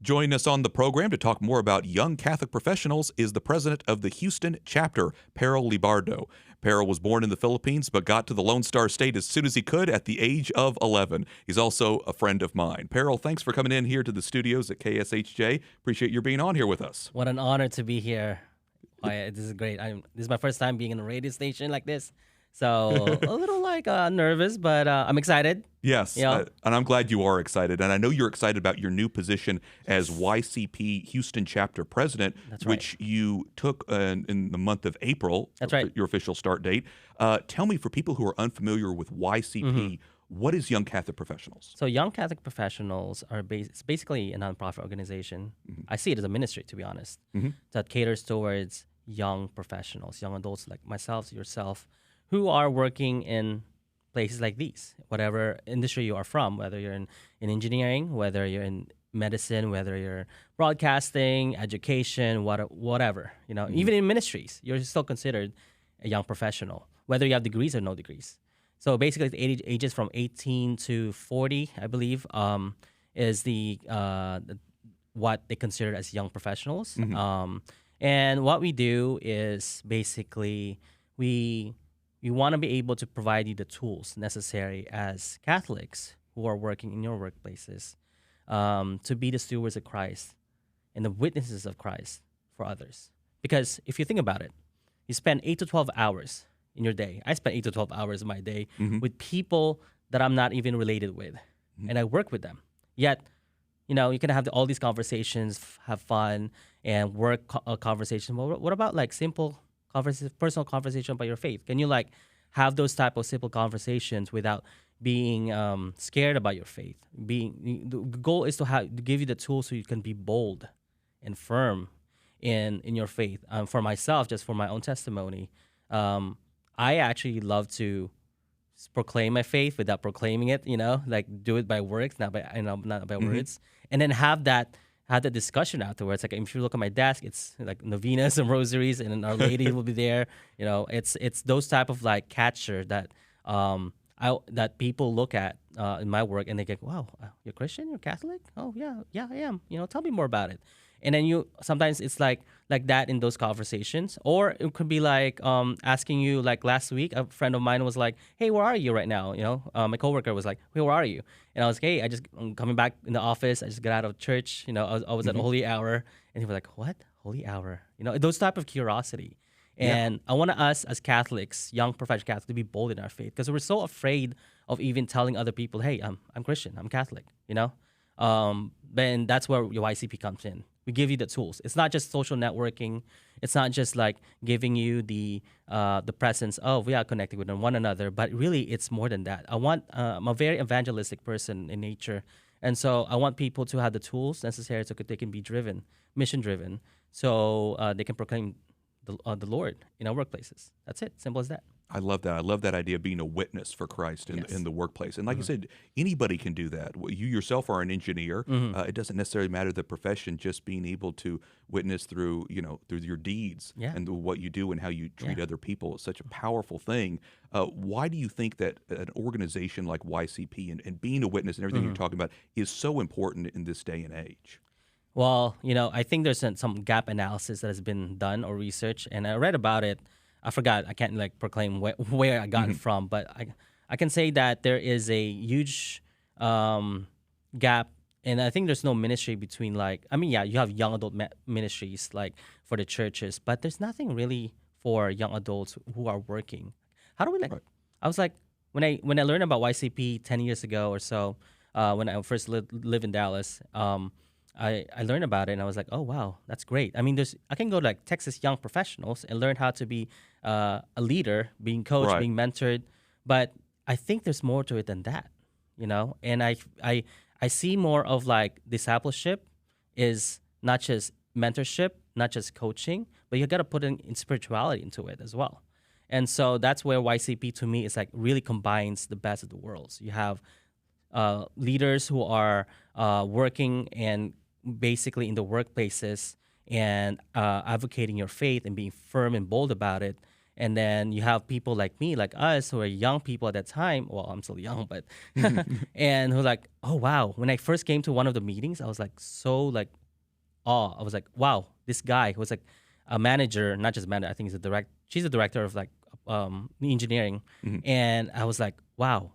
Joining us on the program to talk more about young Catholic professionals is the president of the Houston chapter, Perryl Libardo. Perryl was born in the Philippines but got to the Lone Star State as soon as he could at the age of 11. He's also a friend of mine. Perryl, thanks for coming in here to the studios at KSHJ. Appreciate your being on here with us. What an honor to be here. Wyatt. This is great. This is my first time being in a radio station like this. So a little nervous, but I'm excited. Yes, and I'm glad you are excited. And I know you're excited about your new position as YCP Houston chapter president, which you took in the month of April. That's right. Your official start date. Tell me, for people who are unfamiliar with YCP, what is Young Catholic Professionals? So Young Catholic Professionals are it's basically a nonprofit organization. I see it as a ministry, to be honest, that caters towards young professionals, young adults like myself, yourself, who are working in places like these, whatever industry you are from, whether you're in engineering, whether you're in medicine, whether you're broadcasting, education, whatever, even in ministries, you're still considered a young professional, whether you have degrees or no degrees. So basically, the ages from 18 to 40, I believe, is the what they consider as young professionals. And what we do is basically we want to be able to provide you the tools necessary as Catholics who are working in your workplaces to be the stewards of Christ and the witnesses of Christ for others. Because if you think about it, you spend 8 to 12 hours in your day. I spend 8 to 12 hours of my day with people that I'm not even related with, and I work with them. Yet, you can have all these conversations, have fun, and work conversations. Well, what about like simple personal conversation about your faith? Can you have those type of simple conversations without being scared about your faith? The goal is to give you the tools so you can be bold and firm in your faith. For myself, just for my own testimony, I actually love to proclaim my faith without proclaiming it. Do it by works, not by words, and then have that discussion afterwards. Like if you look at my desk, it's like novenas and rosaries, and then Our Lady will be there. It's those type of catcher that that people look at in my work, and they get, wow, you're Christian, you're Catholic? Oh yeah, I am. Tell me more about it. And then sometimes it's like that in those conversations, or it could be asking you, like last week, a friend of mine was like, hey, where are you right now? My coworker was like, hey, where are you? And I was like, hey, I'm coming back in the office. I just got out of church. I was at Holy Hour. And he was like, what? Holy Hour? Those type of curiosity. And I want us as Catholics, young professional Catholics, to be bold in our faith, because we're so afraid of even telling other people, hey, I'm Christian, I'm Catholic, Then that's where your YCP comes in. We give you the tools. It's not just social networking. It's not just giving you the presence of we are connected with one another, but really it's more than that. I'm a very evangelistic person in nature, and so I want people to have the tools necessary so they can be mission driven, so they can proclaim the Lord in our workplaces. That's it. Simple as that. I love that. I love that idea of being a witness for Christ in the workplace. And like you said, anybody can do that. You yourself are an engineer. It doesn't necessarily matter the profession, just being able to witness through your deeds and what you do and how you treat other people is such a powerful thing. Why do you think that an organization like YCP and being a witness and everything you're talking about is so important in this day and age? Well, I think there's some gap analysis that has been done or research, and I read about it. I forgot. I can't proclaim where I got it from, but I can say that there is a huge gap, and I think there's no ministry between you have young adult ministries for the churches, but there's nothing really for young adults who are working. How do we I was when I learned about YCP 10 years ago or so, when I first lived in Dallas. I learned about it, and I was like, oh, wow, that's great. I mean, I can go to Texas Young Professionals and learn how to be a leader, being coached, being mentored. But I think there's more to it than that, And I see more of discipleship is not just mentorship, not just coaching, but you got to put in spirituality into it as well. And so that's where YCP to me is really combines the best of the worlds. You have leaders who are working and basically in the workplaces and advocating your faith and being firm and bold about it. And then you have people like me, like us, who are young people at that time. Well, I'm still young, but and who like, oh wow. When I first came to one of the meetings, I was like so like awe. I was like, wow, this guy who was like a manager, not just a manager. I think she's a director of like engineering, and I was like, wow,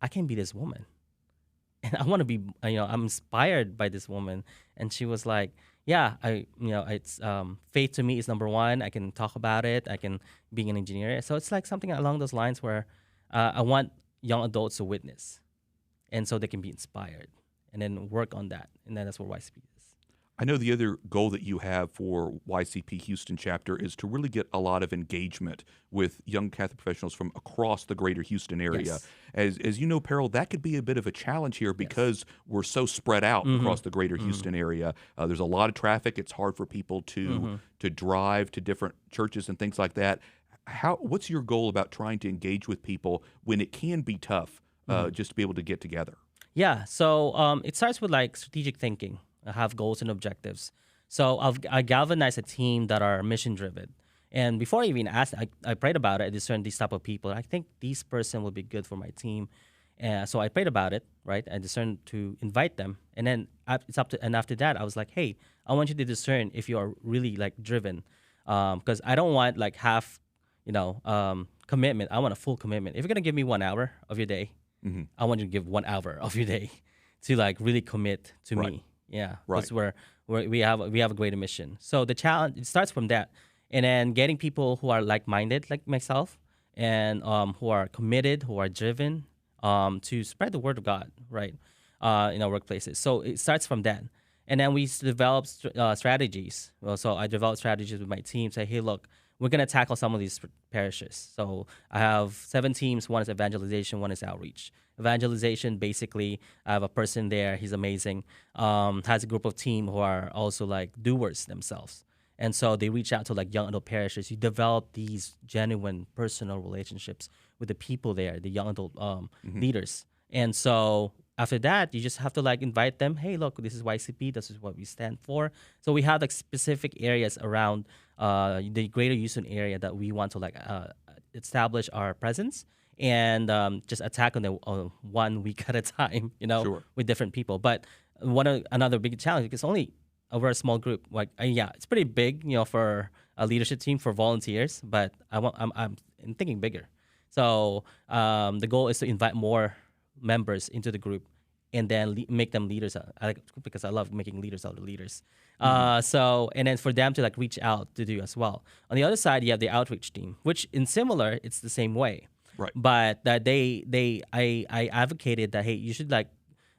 I can be this woman. And I want to be, I'm inspired by this woman. And she was like, yeah, it's faith to me is number one. I can talk about it. I can being an engineer. So it's like something along those lines where I want young adults to witness, and so they can be inspired, and then work on that. And then that's where YCP is. I know the other goal that you have for YCP Houston chapter is to really get a lot of engagement with young Catholic professionals from across the greater Houston area. Yes. As you know, Perryl, that could be a bit of a challenge here because we're so spread out across the greater Houston area. There's a lot of traffic. It's hard for people to drive to different churches and things like that. What's your goal about trying to engage with people when it can be tough just to be able to get together? Yeah, so it starts with like strategic thinking. I have goals and objectives. So I galvanize a team that are mission driven. And before I even asked, I prayed about it. I discerned these type of people. I think this person will be good for my team. So I prayed about it, right? I discerned to invite them. And then after that, I was like, hey, I want you to discern if you are really like driven. Because I don't want like half, commitment. I want a full commitment. If you're going to give me 1 hour of your day, I want you to give 1 hour of your day to like really commit to me. Yeah, that's where we have a greater mission. So the challenge, it starts from that, and then getting people who are like-minded, like myself, and who are committed, who are driven, to spread the word of God, right, in our workplaces. So it starts from that, and then we develop strategies. Well, so I develop strategies with my team. Say, hey, look, we're gonna tackle some of these parishes. So I have 7 teams. One is evangelization, one is outreach. Evangelization, basically, I have a person there. He's amazing. Has a group of team who are also like doers themselves, and so they reach out to like young adult parishes. You develop these genuine personal relationships with the people there, the young adult leaders, and so after that, you just have to like invite them. Hey, look, this is YCP. This is what we stand for. So we have like specific areas around the greater Houston area that we want to like establish our presence and just attack on them 1 week at a time, with different people. But another big challenge, because only over a small group, like it's pretty big, for a leadership team for volunteers. But I'm thinking bigger. So the goal is to invite more members into the group and then make them leaders. Because I love making leaders out of leaders. So and then for them to like reach out to do as well. On the other side, you have the outreach team, which in similar, it's the same way. Right. But that I advocated that, hey, you should like,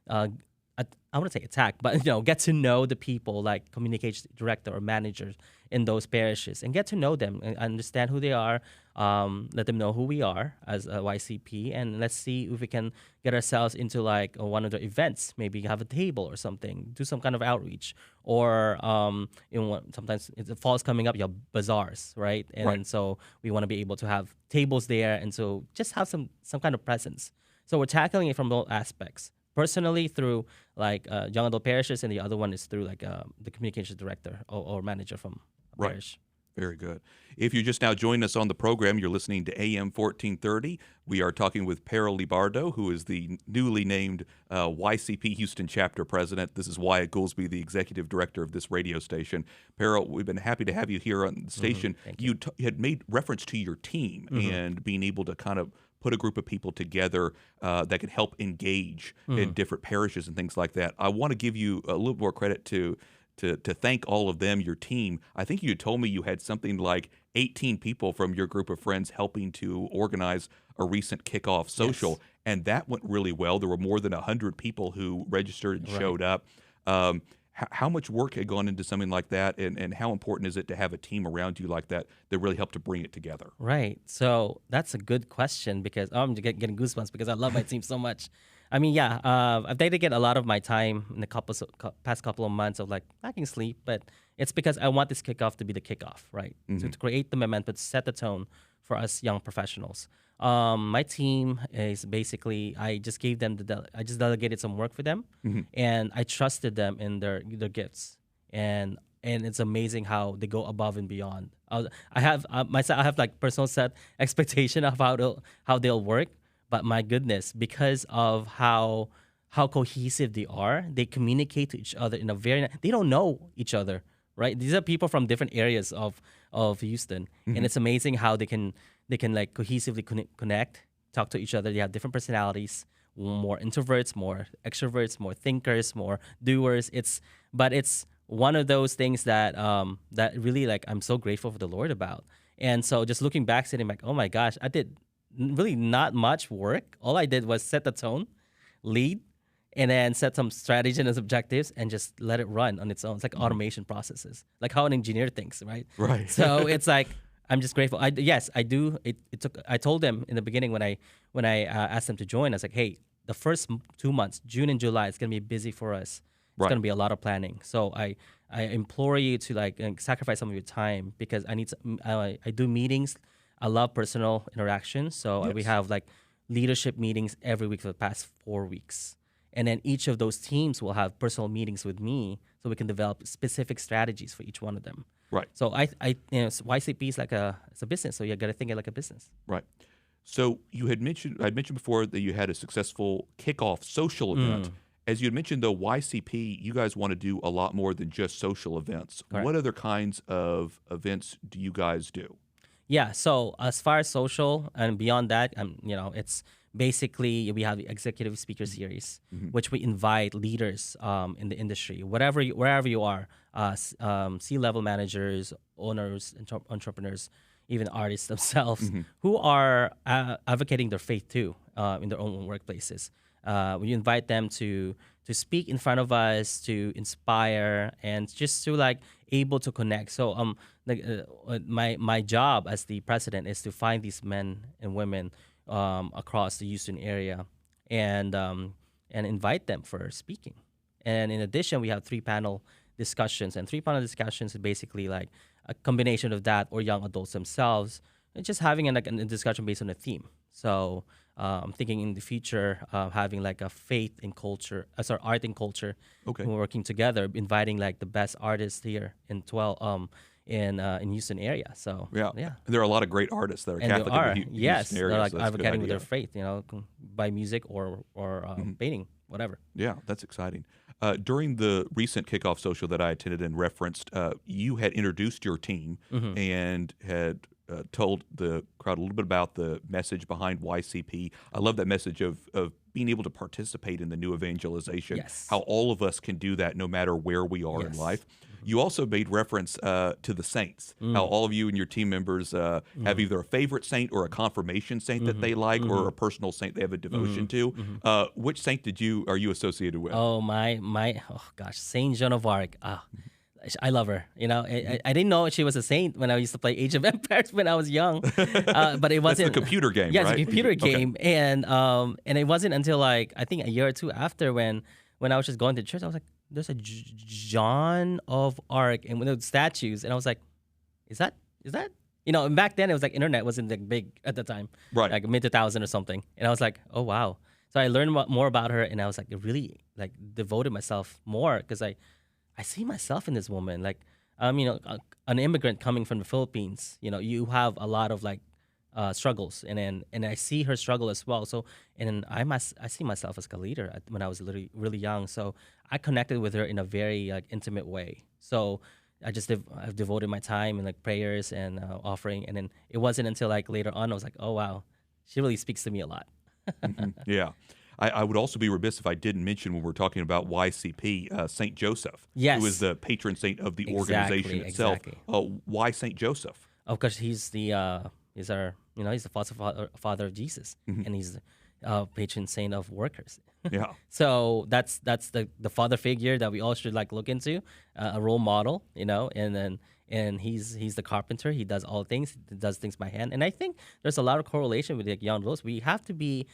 I want to say attack, but get to know the people, like communications director or managers in those parishes, and get to know them and understand who they are. Let them know who we are as a YCP, and let's see if we can get ourselves into like one of the events. Maybe have a table or something, do some kind of outreach, or sometimes the fall's coming up, you have bazaars, right? And so we want to be able to have tables there, and so just have some kind of presence. So we're tackling it from both aspects. Personally, through like young adult parishes, and the other one is through like the communications director or manager from a parish. Very good. If you're just now joining us on the program, you're listening to AM 1430. We are talking with Perryl Libardo, who is the newly named YCP Houston chapter president. This is Wyatt Goolsby, the executive director of this radio station. Perryl, we've been happy to have you here on the station. You had made reference to your team and being able to kind of put a group of people together that can help engage in different parishes and things like that. I want to give you a little more credit to thank all of them, your team. I think you told me you had something like 18 people from your group of friends helping to organize a recent kickoff social, and that went really well. There were more than 100 people who registered and showed up. How much work had gone into something like that, and how important is it to have a team around you like that really helped to bring it together? Right. So that's a good question, because I'm getting goosebumps because I love my team so much. I mean, I've dedicated a lot of my time in the past couple of months of like lacking sleep, but it's because I want this kickoff to be the kickoff, right? So to create the momentum, to set the tone for us young professionals. My team is basically, I just gave them I just delegated some work for them, and I trusted them in their gifts, and and it's amazing how they go above and beyond. I have myself. I have like personal set expectation of how they'll work, but my goodness, because of how cohesive they are, they communicate to each other in a very. They don't know each other, right? These are people from different areas of Houston, and it's amazing how they can like cohesively connect, talk to each other. They have different personalities, more introverts, more extroverts, more thinkers, more doers. It's one of those things that that really like I'm so grateful for the Lord about. And so just looking back, sitting back, oh my gosh, I did really not much work. All I did was set the tone, lead, and then set some strategy and objectives and just let it run on its own. It's like automation processes, like how an engineer thinks, right? Right. So it's like I'm just grateful. Yes, I do. It took. I told them in the beginning when I asked them to join, I was like, hey, the first 2 months, June and July, it's gonna be busy for us. It's Right. gonna be a lot of planning. So I implore you to like sacrifice some of your time because I do meetings. I love personal interaction. So we Yes. have like leadership meetings every week for the past 4 weeks. And then each of those teams will have personal meetings with me so we can develop specific strategies for each one of them. Right. So YCP is like it's a business. So you got to think it like a business. Right. So I'd mentioned before that you had a successful kickoff social event. As you had mentioned, though, YCP, you guys want to do a lot more than just social events. Correct. What other kinds of events do you guys do? Yeah. So as far as social and beyond that, it's basically we have the executive speaker series, which we invite leaders in the industry, wherever you are, C-level managers, owners, entrepreneurs, even artists themselves, who are advocating their faith too in their own workplaces. We invite them to speak in front of us, to inspire, and just to like able to connect. So my job as the president is to find these men and women across the Houston area and invite them for speaking. And in addition, we have 3-panel discussions, and 3-panel discussions is basically like a combination of that or young adults themselves, and just having a discussion based on a theme. So I'm thinking in the future having like a faith and culture, art and culture, Okay. working together, inviting like the best artists here in in Houston area. So Yeah. yeah. There are a lot of great artists that are And Catholic they are, in the yes, Houston area. they're like so that's a good advocating with idea. their faith, by music or painting, whatever. Yeah, that's exciting. During the recent kickoff social that I attended and referenced, you had introduced your team and had told the crowd a little bit about the message behind YCP. I love that message of being able to participate in the new evangelization, Yes. how all of us can do that no matter where we are in Yes. life. You also made reference to the saints, how all of you and your team members have either a favorite saint or a confirmation saint that they like or a personal saint they have a devotion to. Which saint are you associated with? Oh oh gosh, Saint Joan of Arc. I love her. I didn't know she was a saint when I used to play Age of Empires when I was young, but it wasn't. That's the computer game, yeah, right? it's a computer Okay. game, and it wasn't until like I think a year or two after when I was just going to church, I was like, "There's a John of Arc," and with the statues, and I was like, "Is that?" And back then it was like internet wasn't like big at the time, Right. like mid 2000 or something, and I was like, "Oh wow." So I learned more about her, and I was like really like devoted myself more because I see myself in this woman. Like, an immigrant coming from the Philippines. You have a lot of like struggles, and I see her struggle as well. So, and I see myself as a leader when I was literally really young. So I connected with her in a very like intimate way. So I've devoted my time in like prayers and offering, and then it wasn't until like later on I was like, oh wow, she really speaks to me a lot. Yeah. I would also be remiss if I didn't mention when we're talking about YCP, St. Joseph, Yes. who is the patron saint of the organization itself. Exactly. Why St. Joseph? Of course, he's he's the father of Jesus, and he's the patron saint of workers. Yeah. So that's the father figure that we all should like look into, a role model, and he's the carpenter. He does all things. He does things by hand, and I think there's a lot of correlation with like young adults. We have to be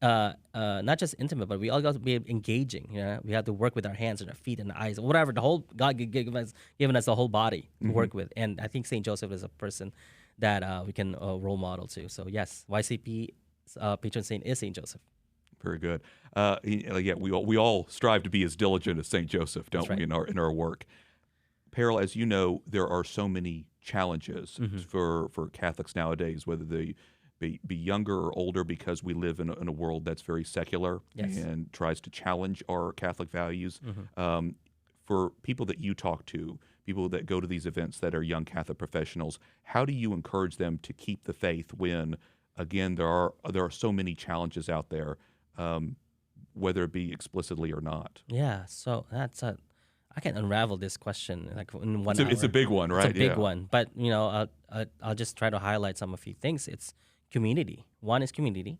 not just intimate, but we all got to be engaging. We have to work with our hands and our feet and our eyes, whatever. The whole God given us the whole body to work with, and I think Saint Joseph is a person that we can role model to. So yes, YCP patron saint is Saint Joseph. Very good. Yeah, we all strive to be as diligent as St. Joseph, don't That's we, in our work? Perryl, as you know, there are so many challenges for Catholics nowadays, whether they be younger or older, because we live in a world that's very secular and tries to challenge our Catholic values. For people that you talk to, people that go to these events that are young Catholic professionals, how do you encourage them to keep the faith when, again, there are so many challenges out there, whether it be explicitly or not? Yeah, so I can unravel this question like in 1 hour. It's a big one, right? It's a big one, but I'll just try to highlight some of a few things. It's community. One is community.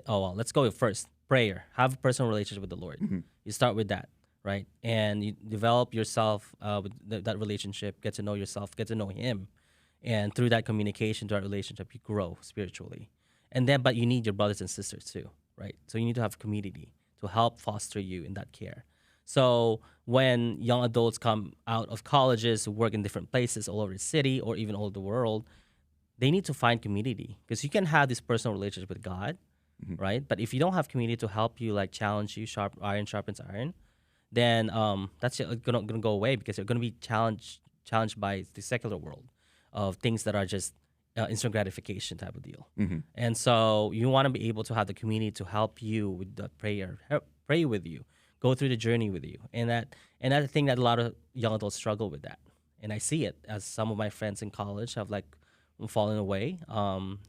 Let's go with first prayer. Have a personal relationship with the Lord. You start with that, right? And you develop yourself with that relationship. Get to know yourself. Get to know Him, and through that communication, through that relationship, you grow spiritually. And then, but you need your brothers and sisters too, right? So you need to have community to help foster you in that care. So when young adults come out of colleges, work in different places all over the city or even all over the world, they need to find community, because you can have this personal relationship with God, right? But if you don't have community to help you, like challenge you, iron sharpens iron, then that's gonna go away, because you're gonna be challenged by the secular world of things that are just instant gratification type of deal. And so you want to be able to have the community to help you with the prayer, pray with you, go through the journey with you. And that's the thing that a lot of young adults struggle with that. And I see it as some of my friends in college have like fallen away.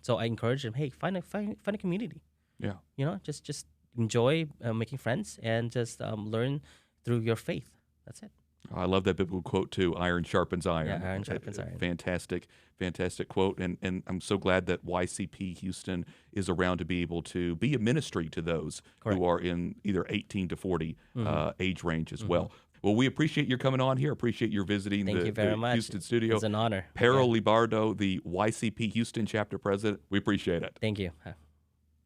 So I encourage them, hey, find a community. Yeah. Just enjoy making friends and just learn through your faith. That's it. I love that biblical quote too. Iron sharpens iron. Yeah, iron sharpens iron. Fantastic quote. And I'm so glad that YCP Houston is around to be able to be a ministry to those who are in either 18 to 40 age range as well. Well, we appreciate your coming on here. Appreciate your visiting Thank you very much. Houston studio. It's an honor. Perryl Libardo, the YCP Houston chapter president. We appreciate it. Thank you.